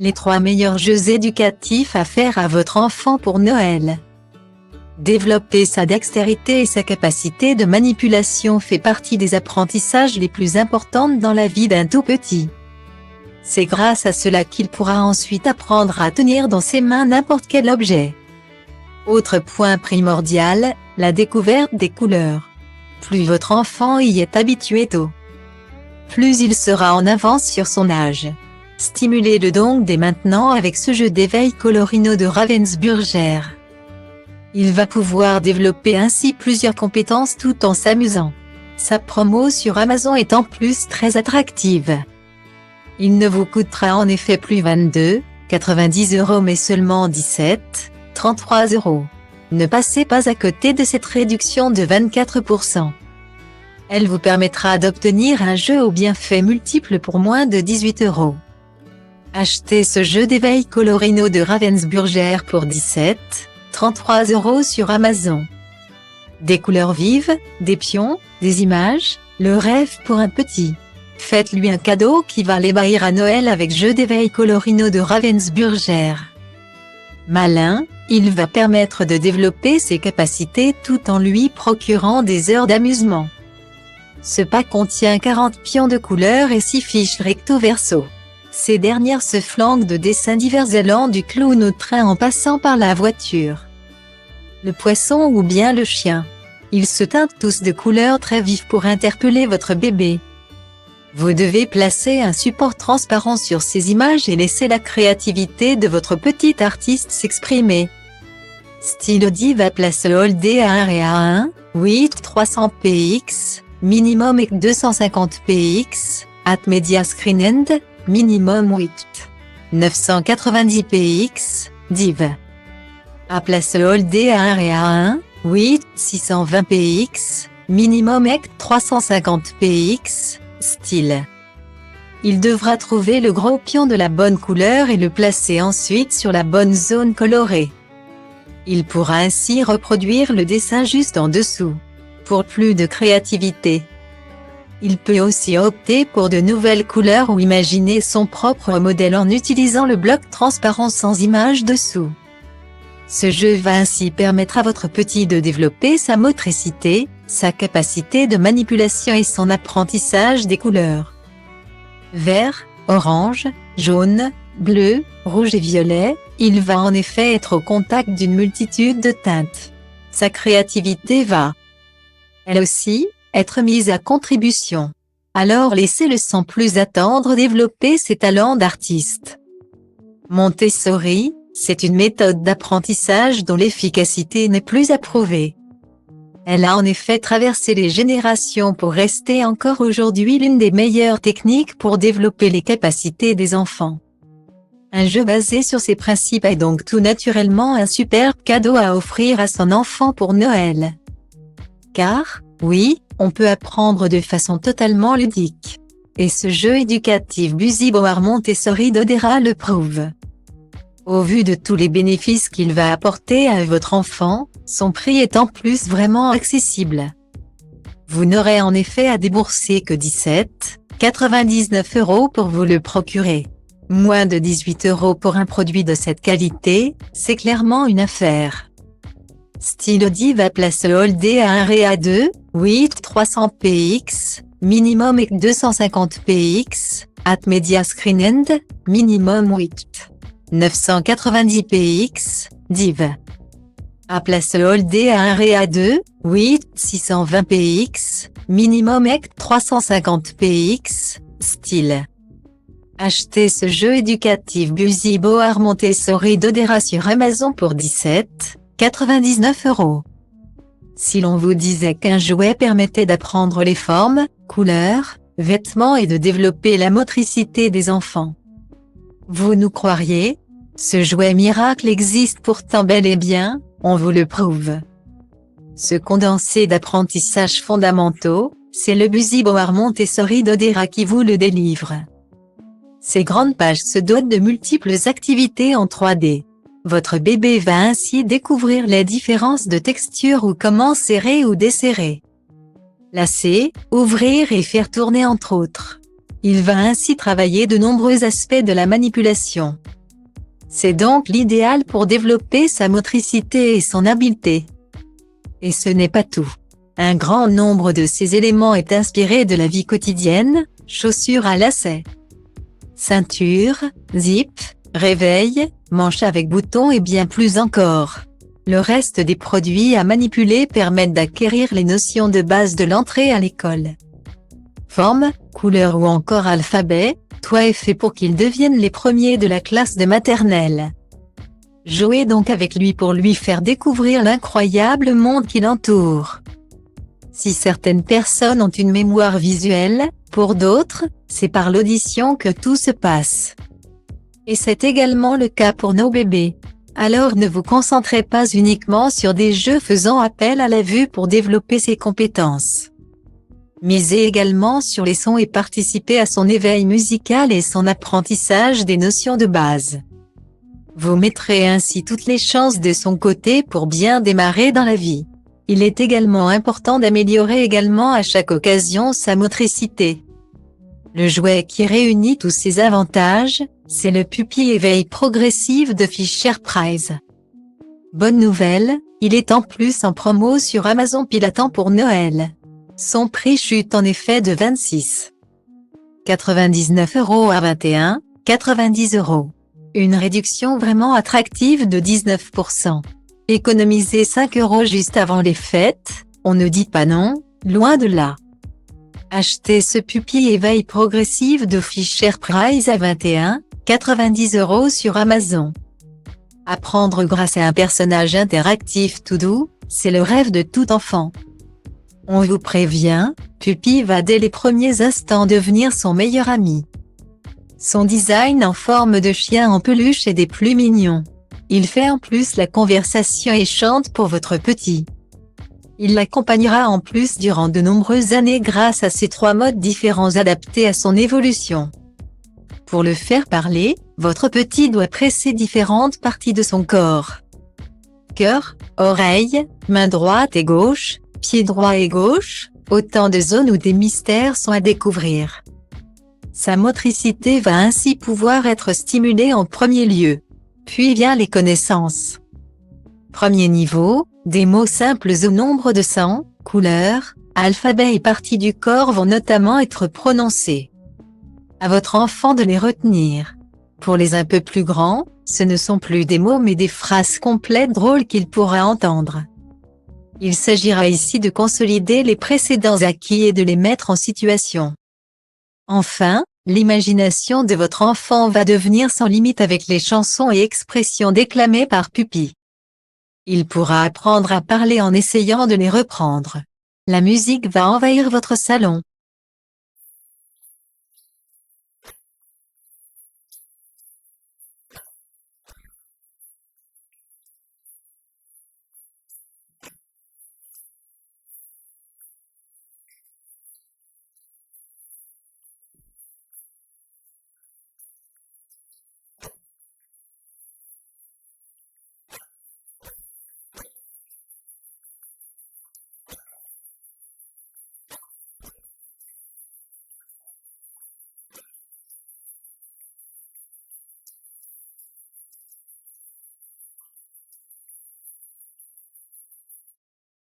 Les 3 meilleurs jeux éducatifs à faire à votre enfant pour Noël. Développer sa dextérité et sa capacité de manipulation fait partie des apprentissages les plus importants dans la vie d'un tout petit. C'est grâce à cela qu'il pourra ensuite apprendre à tenir dans ses mains n'importe quel objet. Autre point primordial, la découverte des couleurs. Plus votre enfant y est habitué tôt, plus il sera en avance sur son âge. Stimulez-le donc dès maintenant avec ce jeu d'éveil Colorino de Ravensburger. Il va pouvoir développer ainsi plusieurs compétences tout en s'amusant. Sa promo sur Amazon est en plus très attractive. Il ne vous coûtera en effet plus 22,90 € mais seulement 17,33 €. Ne passez pas à côté de cette réduction de 24%. Elle vous permettra d'obtenir un jeu aux bienfaits multiples pour moins de 18 €. Achetez ce jeu d'éveil Colorino de Ravensburger pour 17,33 € sur Amazon. Des couleurs vives, des pions, des images, le rêve pour un petit. Faites-lui un cadeau qui va l'ébahir à Noël avec jeu d'éveil Colorino de Ravensburger. Malin, il va permettre de développer ses capacités tout en lui procurant des heures d'amusement. Ce pack contient 40 pions de couleurs et 6 fiches recto-verso. Ces dernières se flanquent de dessins divers allant du clown au train en passant par la voiture, le poisson ou bien le chien. Ils se teintent tous de couleurs très vives pour interpeller votre bébé. Vous devez placer un support transparent sur ces images et laisser la créativité de votre petit artiste s'exprimer. Stylody va placer All Day A1 et A1, 300 px, minimum et 250 px, at Media Screen End, minimum 990 px, div. A place All Day A1 et A1, 620 px, minimum et 350 px, style. Il devra trouver le gros pion de la bonne couleur et le placer ensuite sur la bonne zone colorée. Il pourra ainsi reproduire le dessin juste en dessous. Pour plus de créativité, il peut aussi opter pour de nouvelles couleurs ou imaginer son propre modèle en utilisant le bloc transparent sans image dessous. Ce jeu va ainsi permettre à votre petit de développer sa motricité, sa capacité de manipulation et son apprentissage des couleurs. Vert, orange, jaune, bleu, rouge et violet, il va en effet être au contact d'une multitude de teintes. Sa créativité va, elle aussi, être mise à contribution. Alors laissez-le sans plus attendre développer ses talents d'artiste. Montessori, c'est une méthode d'apprentissage dont l'efficacité n'est plus à prouver. Elle a en effet traversé les générations pour rester encore aujourd'hui l'une des meilleures techniques pour développer les capacités des enfants. Un jeu basé sur ces principes est donc tout naturellement un superbe cadeau à offrir à son enfant pour Noël. Car, oui, on peut apprendre de façon totalement ludique. Et ce jeu éducatif Buzy Boar Montessori d'Odera le prouve. Au vu de tous les bénéfices qu'il va apporter à votre enfant, son prix est en plus vraiment accessible. Vous n'aurez en effet à débourser que 17,99 € pour vous le procurer. Moins de 18 € pour un produit de cette qualité, c'est clairement une affaire. Stylody va placer All Day A1 et A2, 300 px, minimum et 250 px, at Media Screen End, minimum 990 px, div. A place All Day A1 et A2, 620 px, minimum et 350 px, style. Achetez ce jeu éducatif Buzy Boar Montessori d'Odera sur Amazon pour 17,99 €. Si l'on vous disait qu'un jouet permettait d'apprendre les formes, couleurs, vêtements et de développer la motricité des enfants, vous nous croiriez? Ce jouet miracle existe pourtant bel et bien, on vous le prouve. Ce condensé d'apprentissage fondamentaux, c'est le Buzy Boar Montessori d'Odera qui vous le délivre. Ces grandes pages se dotent de multiples activités en 3D. Votre bébé va ainsi découvrir les différences de texture ou comment serrer ou desserrer, lasser, ouvrir et faire tourner entre autres. Il va ainsi travailler de nombreux aspects de la manipulation. C'est donc l'idéal pour développer sa motricité et son habileté. Et ce n'est pas tout. Un grand nombre de ces éléments est inspiré de la vie quotidienne, chaussures à lacets, ceinture, zip, réveil, manches avec boutons et bien plus encore. Le reste des produits à manipuler permettent d'acquérir les notions de base de l'entrée à l'école. Forme, couleur ou encore alphabet, tout est fait pour qu'ils deviennent les premiers de la classe de maternelle. Jouez donc avec lui pour lui faire découvrir l'incroyable monde qui l'entoure. Si certaines personnes ont une mémoire visuelle, pour d'autres, c'est par l'audition que tout se passe. Et c'est également le cas pour nos bébés. Alors ne vous concentrez pas uniquement sur des jeux faisant appel à la vue pour développer ses compétences. Misez également sur les sons et participez à son éveil musical et son apprentissage des notions de base. Vous mettrez ainsi toutes les chances de son côté pour bien démarrer dans la vie. Il est également important d'améliorer également à chaque occasion sa motricité. Le jouet qui réunit tous ces avantages, c'est le Puppy Éveil Progressif de Fisher-Price. Bonne nouvelle, il est en plus en promo sur Amazon pile à temps pour Noël. Son prix chute en effet de 26,99 € à 21,90 €. Une réduction vraiment attractive de 19%. Économiser 5 € juste avant les fêtes, on ne dit pas non, loin de là. Achetez ce Puppy Éveil Progressif de Fisher-Price à 21,90 € sur Amazon. Apprendre grâce à un personnage interactif tout doux, c'est le rêve de tout enfant. On vous prévient, Puppy va dès les premiers instants devenir son meilleur ami. Son design en forme de chien en peluche est des plus mignons. Il fait en plus la conversation et chante pour votre petit. Il l'accompagnera en plus durant de nombreuses années grâce à ses 3 modes différents adaptés à son évolution. Pour le faire parler, votre petit doit presser différentes parties de son corps. Cœur, oreille, main droite et gauche, pied droit et gauche, autant de zones où des mystères sont à découvrir. Sa motricité va ainsi pouvoir être stimulée en premier lieu. Puis vient les connaissances. Premier niveau, des mots simples au nombre de 100, couleurs, alphabet et parties du corps vont notamment être prononcés. À votre enfant de les retenir. Pour les un peu plus grands, ce ne sont plus des mots mais des phrases complètes drôles qu'il pourra entendre. Il s'agira ici de consolider les précédents acquis et de les mettre en situation. Enfin, l'imagination de votre enfant va devenir sans limite avec les chansons et expressions déclamées par Puppy. Il pourra apprendre à parler en essayant de les reprendre. La musique va envahir votre salon.